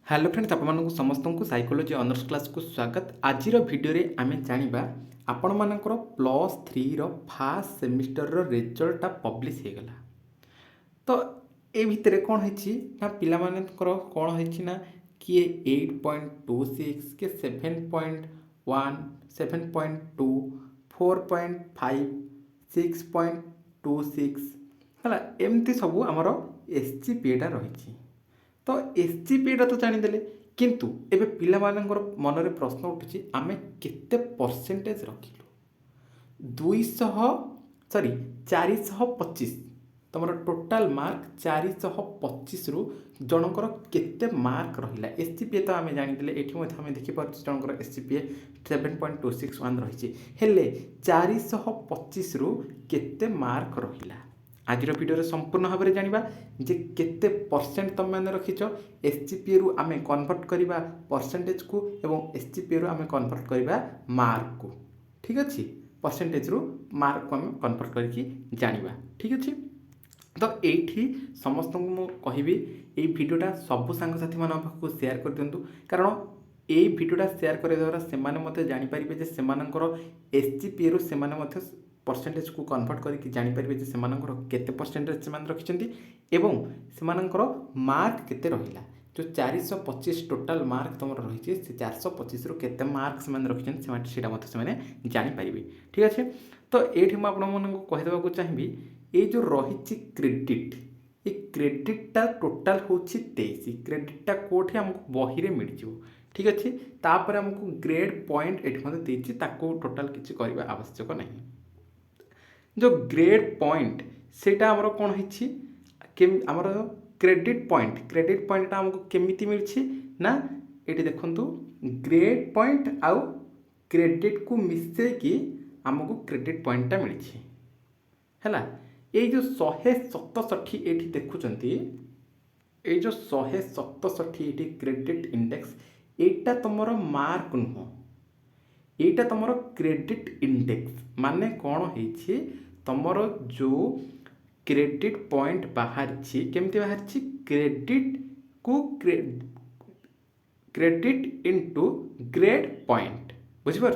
Hello friends आपण समस्त को साइकोलोजी ऑनर्स क्लास को स्वागत। आज वीडियो रे आमे जानिबा आपण मानकर प्लस 3 रो फर्स्ट सेमिस्टर रो रिजल्ट पब्लिश हो गला। तो ए भितर कौन है ना पिला मानकर कौन है ना किए 8.26 के 7.1 7.2 4.5 6.26 है एमती सब आमर एसजीपीएटा रही। तो एसजीपीएटा तो जानीदे किंतु एबे पिला मानकर मनरे प्रश्न उठुची आमे केते परसेंटेज रखिलु 200 सॉरी 425 तुम टोटाल मार्क 425 रु जनकर केते मार्क रहिला। एसजीपीए तो आमे जानीदे एठी मध्ये आमे देखि पारछु जनकर एसजीपीए 7.261 रहिछि हेले 425 रु केते मार्क रहिला। आज वीडियो संपूर्ण भाव में जानिबा जे केते परसेंट तुम मैंने रखिछ एसजीपीए रु आमे कन्वर्ट करिबा परसेंटेज को एवं एसजीपीए रु आमे कन्वर्ट करिबा मार्क को। ठीक अच्छे परसेंटेज रु मार्क को आमे कन्वर्ट करके जानिबा। ठीक अच्छे तो ये समस्त को कहबी ये भिडियोटा सबू सांगसाथी मान पाखु शेयर कर दिंतु कारण ये भिडियोटा शेयर करने द्वारा से जानीपारे जे से एसजीपीए रु से परसेंटेज को कन्वर्ट करके जानीपारे जे से केते परसेंटेज से रखिंट एवं से मार्क केते रहिला। जो 425 टोटाल मार्क तुम रही से 425 रु केते मार्क से रखिंट से जानीपारे। ठीक अच्छे तो ये मुझे कहीदेक चाहिए ये जो रही क्रेडिट ये क्रेडिटा टोटाल हूँ 23 क्रेडिटा कोठी आमको बही में मिल जाव। ठीक अच्छे तापर आमको ग्रेड पॉइंट ये टोटाल किसी करने आवश्यक नहीं। जो ग्रेड पॉइंट सेटा आमर कौन होमर क्रेडिट पॉइंट आमको केमिति मिलछि ना ये देखंतु ग्रेड पॉइंट आउ क्रेडिट को मिसे कि आमको क्रेडिट पॉइंटा मिलछि हैला। ये जो 167 ये देखुंत ये जो 167 ये क्रेडिट इंडेक्स एटा तुम मार्क नुह एटा तुम क्रेडिट इंडेक्स माने कौन है तुमर जो क्रेडिट पॉइंट बाहर केमती बाहर क्रेडिट को क्रेडिट इंटू ग्रेड पॉइंट बुझिपार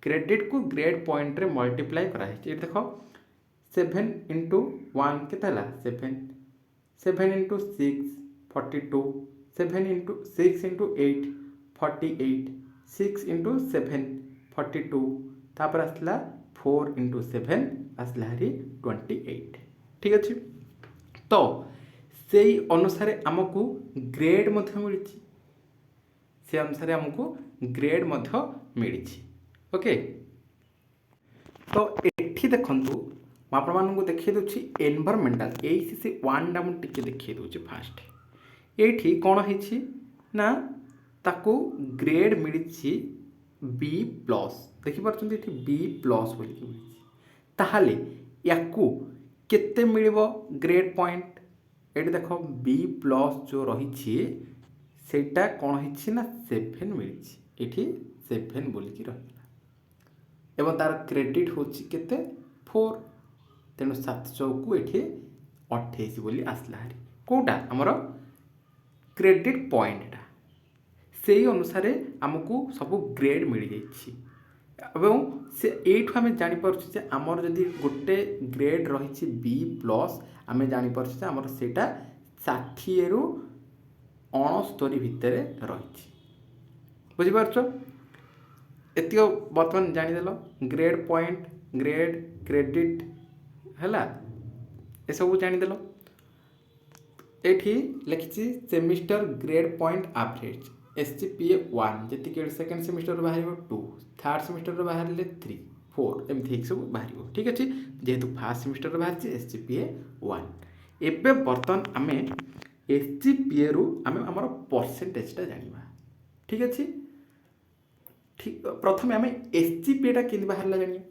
क्रेडिट को ग्रेड पॉइंट रे मल्टीप्लाई कराई देख 7 इंटू 1 के 7 7 इंटू 6 42 7 इंटू 6 इंटू 8 48 6 इंटू 7 42 तापर आसला 4 इंटू 7 आसला हरी 28। ठीक अच्छे तो से अनुसार आमको ग्रेड मिली से अनुसार आमको ग्रेड मिली। ओके तो ये देखु मुझे देखिए दूसरी एनवायरमेंटल एसीसी 1 टा मुझे देखिए दूसरी फास्ट ये कौन है ना ताकू ग्रेड मिली बी प्लस देखिपुर बी प्लस बोली ताहले याकू केते मिलिबो ग्रेड पॉइंट ये देख बी प्लस जो रही सेटा कौन है ना 7 मिली ये 7 बोलिकी रहा एवं तार क्रेडिट होची केते 4 तेणु 700 को ये 28 बोली आसला हारी कौटा आमर क्रेडिट पॉइंटा से अनुसार आमको सब ग्रेड मिल जाइए से एठू आम जापर आमर जदि गोटे ग्रेड रही बी प्लस आम जापर आमर सेटा 60 रु 69 भितर रही बुझीपार एतिक बर्तमान जानीदेल ग्रेड पॉइंट ग्रेड क्रेडिट हैला ए सब जानीदेल। ये लिखी semester grade point average SGPA 1 जी सेकेंड सेमिस्टर बाहर 2 थर्ड सेमिस्टर बाहर 3 4 एमती सब बाहर। ठीक अच्छे जेहेतु फास्ट सेमिस्टर बाहर एसजीपीए 1 एवं बर्तमान आम एसजीपीए रु आम आमर परसेंटेजटा जाना। ठीक अच्छे ठीक प्रथम आम एसजीपीएटा के बाहर जानिए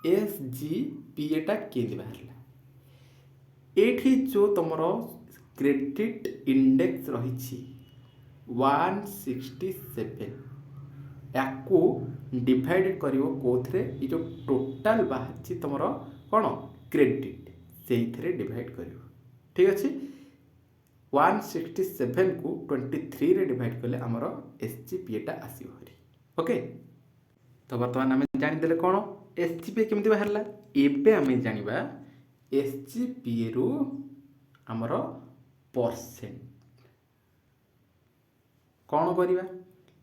एसजीपीएटा के बाहर ये जो तुम क्रेडिट इंडेक्स रही 167 याकू डिवाइड कर कौथे ये जो टोटाल बाहर तुम कौन क्रेडिट से डिवाइड कर। ठीक अच्छे 167 को 23 रे डिवाइड कले आमर एसजीपीएटा आसीबो हरी। ओके, तो बर्तमान आम जानीदे कौन एसजीपीए केमती बाहरला। एबे आम जानिबा एसजीपीए रु आमर परसेंट कौन करवा।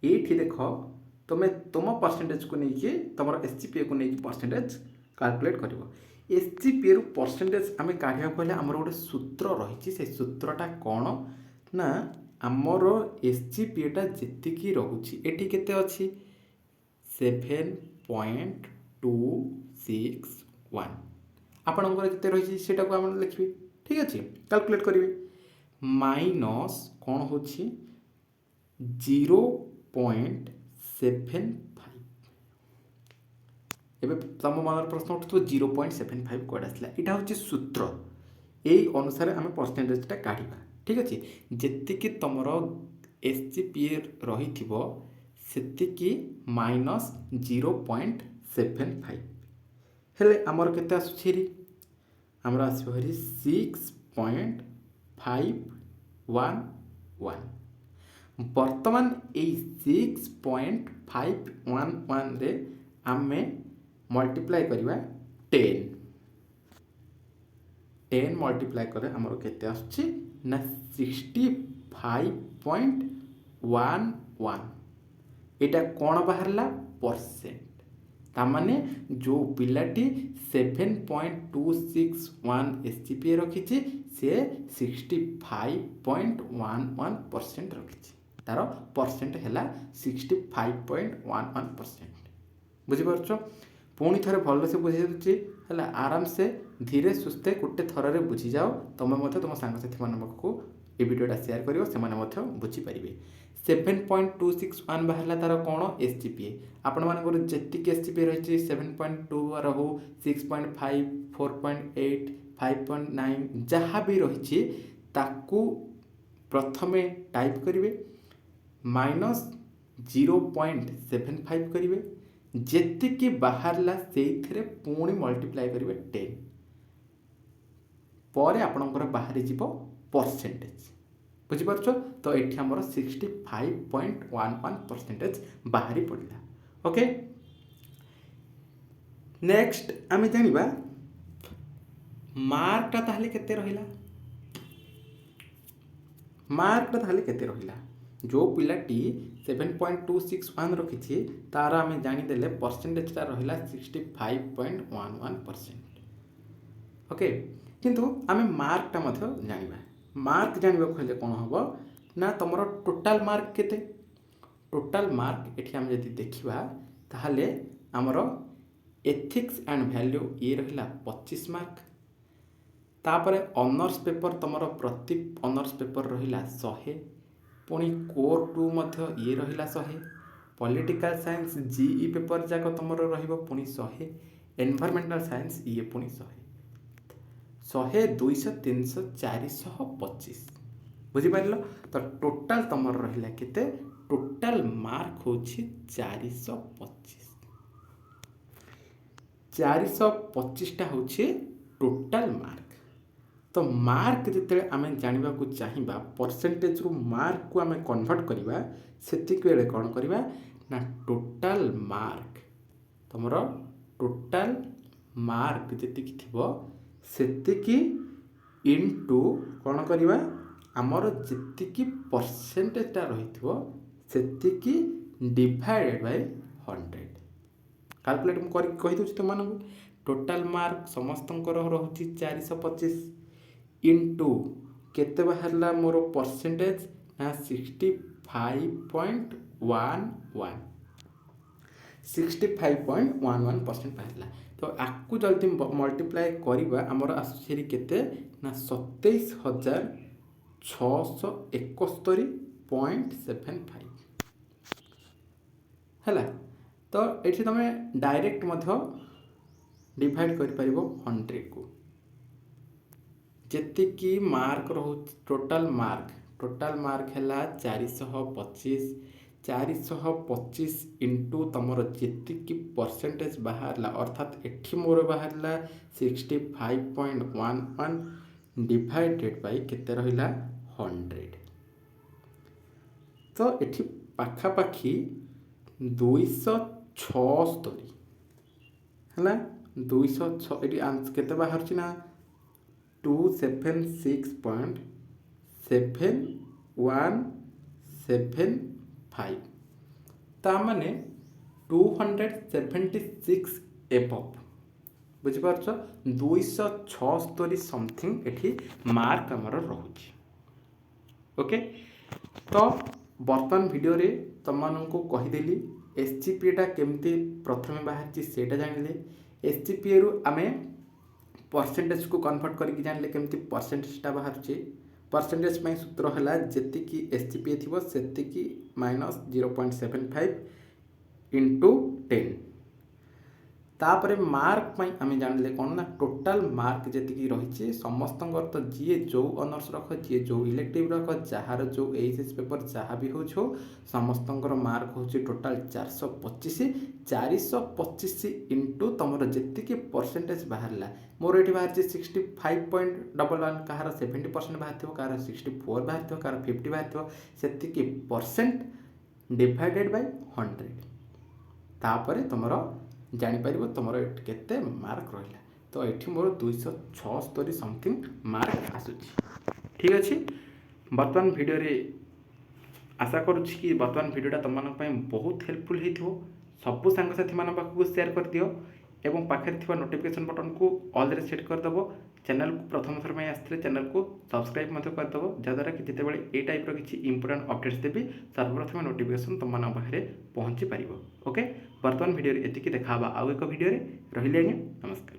ये देख तुम तुम परसेंटेज को लेकिन तुम एसजीपीए को लेकिन परसेंटेज कैलकुलेट कर। एसजीपीए रु परसेंटेज आम काढ़ा गले आमर गोटे सूत्र रही से सूत्रटा कौन ना आमर एसजीपीएटा जी रोचे ये केते अच्छी 7.261 आपणकर जिते रही से लिखे ठीक अच्छे कैलकुलेट करेंगे माइनस कौन हो 0.75 एबे तुम मन प्रश्न उठु 0.75 कौन आसला यहाँ हूँ सूत्र यही अनुसार आम परसेंटेजटा काढ़ा ठीक अच्छे जी तुम एसजीपीए रही सेतिकी माइनस 0.75 हेले आमर केते आसुछी आमर आसो हरी 6.511 बर्तमान यही 6.511 रे आमे मल्टीप्लाई करवा 10 मल्टीप्लाई करे आमर केते आसुछी ना 65.11 एटा कौन बाहरला परसेंट तामाने जो पिलाटी 7.261 एसजीपीए रखी से 65.11% रखी तार परसेंट है 65.11%। बुझीपार पुणी थे भल से बुझे दूसरी है आराम से धीरे सुस्थे गोटे थर बुझी जाओ तुम तुम सांगसाथी मानक ये वीडियोटा शेयर कर बुझीपारे 7.261 बाहर तार कौन एसजीपीए आपण मान जी एसजीपीए रही 7.2 रहू 6.5 4.8 5.9 जहाँ भी रही ताकू प्रथमे टाइप करेंगे माइनस 0.75 करेंगे जी बाहरला से पुणी मल्टीप्लाई करेंगे 10 पर आपणकर बाहरी जीव परसेंटेज बुझीपार तो ये आमर 65.11% बाहरी पड़ा। ओके नेक्स्ट आम जाना मार्कटा ताहले केते रहिला मार्कटा ताहले केते रहिला जो पिलाटी 7.261 रखी तार आम जानीदे परसेंटेजटा रहिला 65.11%। ओके किंतु आम मार्कटा जाना मार्क जानवा कहले कौन हम ना तुम टोटाल मार्क केते टोटाल मार्क ये आम जब देखा ताहले आमर एथिक्स एंड वैल्यू ये रहिला 25 मार्क तापर ऑनर्स पेपर तुम प्रति ऑनर्स पेपर रहिला 100 पुणी कोर 2 ये रहिला 100 पॉलिटिकल साइंस जीई पेपर जाक तुम पुणी 100 एनवायरमेंटल साइंस ये पुणी 100 200 300 425 बुझीपार तो टोटाल तुम रहा केते टोटाल मार्क हूँ 425टा हूँ टोटाल मार्क। तो मार्क जिते आम जानवा चाहिए परसेंटेज रु मार्क को आम कन्वर्ट करवा से कौन करवा ना टोटाल मार्क तुम टोटाल मार्क जी थी सेतिकी इंटू कौन करवा आमर जी परसेंटेजटा रही सेतिकी डिवाइडेड बाय 100 कैलकुलेट मुझे तुम टोटाल मार्क समस्त रोचे 425 इंटू केते बाहरला मोर परसेंटेज ना 65.11% बाहरला। तो आपको जल्दी मल्टीप्लाई करवा आमर आसुरी केते ना 27,671.75 है। तो ये तुम डायरेक्ट डिवाइड कर 100 को जी मार्क रो टोटाल मार्क है 425 इंटू तुम जी परसेंटेज बाहरला अर्थात एठी मोर बाहरला 65.11 डिवाइडेड बाय केते रहिला 100। तो एठी पाखापाखी 276 है 206 ये केते बाहर ना 276.7175 ताने 276 एबव बुझिपारछ 276 समथिंग एठी मार्क हमर रहुछि। ओके तो बर्तमान वीडियो रे तुमको कहीदेली एसजीपीटा केमती प्रथम बाहर सेटा जानिले एसजीपी रु आमे परसेंटेज को कन्वर्ट करके जानले केमती परसेंटेजटा बाहर परसेंटेज में सूत्र है जी एसजीपी थी से माइनस 0.75 इंटू 10 तापर मार्क आम जानले कौन ना टोटाल मार्क जी रही समस्त तो जी जो ऑनर्स रख जी जो इलेक्टिव रख जार जो एचएस पेपर जहाँ भी हो समस्त मार्क हूँ टोटाल 425 इंटू तुम जी परसेंटेज बाहर मोर ये बाहर 65.11 कहार 70% बाहर कहार 64 बाहर कहार 50 बाहर से परसेंट डिवाइडेड बाय 100 तापर तुम जापर तुम केते मार्क रहा तो ये मोर 276 समथिंग मार्क आसूची। ठीक अच्छे बर्तमान वीडियो रे आशा करुँच कि बर्तमान वीडियोटा तुम बहुत हेल्पफुल हो सबू सांगसाथी मान पाखक शेयर कर दियो एवं पाखे थी नोटिफिकेशन बटन को ऑल रे सेट करदेव चैनल को प्रथम थर में आसते चैनल को सब्सक्राइब करदेव जहाँद्वारा कि जितेबाला ये टाइप किसी इंपोर्टेंट अपडेट्स देवी सर्वप्रथम नोटिफिकेशन तुम पाखे पहुँची पार। ओके बर्तमान वीडियो एति देखा आउ एक वीडियो रही आज्ञा नमस्कार।